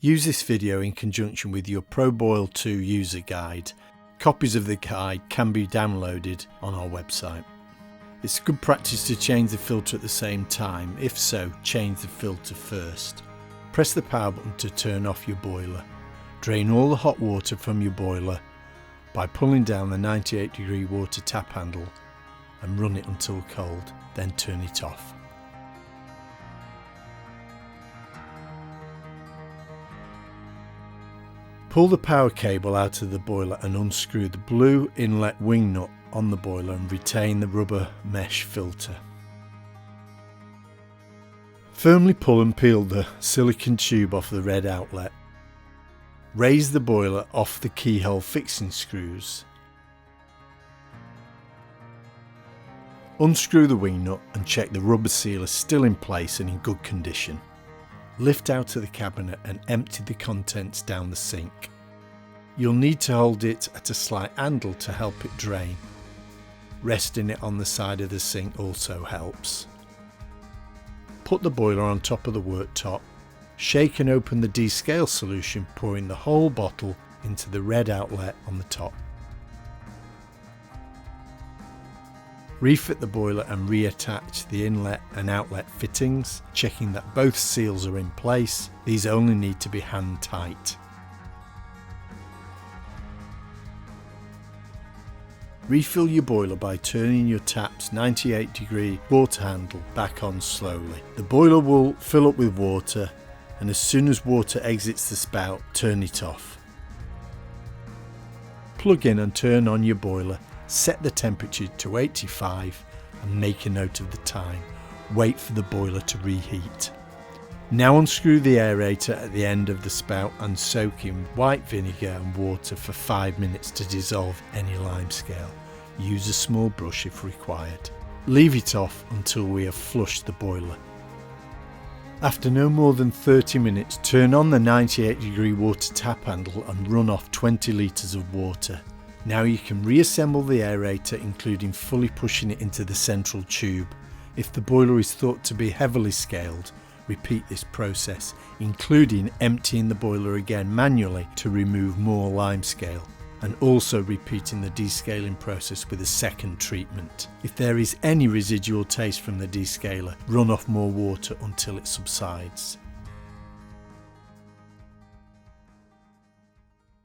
Use this video in conjunction with your Proboil.2 user guide. Copies of the guide can be downloaded on our website. It's good practice to change the filter at the same time. If so, change the filter first. Press the power button to turn off your boiler. Drain all the hot water from your boiler by pulling down the 98-degree water tap handle and run it until cold, then turn it off. Pull the power cable out of the boiler and unscrew the blue inlet wing nut on the boiler and retain the rubber mesh filter. Firmly pull and peel the silicone tube off the red outlet. Raise the boiler off the keyhole fixing screws. Unscrew the wing nut and check the rubber seal is still in place and in good condition. Lift out of the cabinet and empty the contents down the sink. You'll need to hold it at a slight angle to help it drain. Resting it on the side of the sink also helps. Put the boiler on top of the worktop. Shake and open the descale solution, pouring the whole bottle into the red outlet on the top. Refit the boiler and reattach the inlet and outlet fittings, checking that both seals are in place. These only need to be hand tight. Refill your boiler by turning your tap's 98-degree water handle back on slowly. The boiler will fill up with water, and as soon as water exits the spout, turn it off. Plug in and turn on your boiler. Set the temperature to 85 and make a note of the time. Wait for the boiler to reheat. Now unscrew the aerator at the end of the spout and soak in white vinegar and water for 5 minutes to dissolve any limescale. Use a small brush if required. Leave it off until we have flushed the boiler. After no more than 30 minutes, turn on the 98-degree water tap handle and run off 20 litres of water. Now you can reassemble the aerator, including fully pushing it into the central tube. If the boiler is thought to be heavily scaled, repeat this process, including emptying the boiler again manually to remove more limescale, and also repeating the descaling process with a second treatment. If there is any residual taste from the descaler, run off more water until it subsides.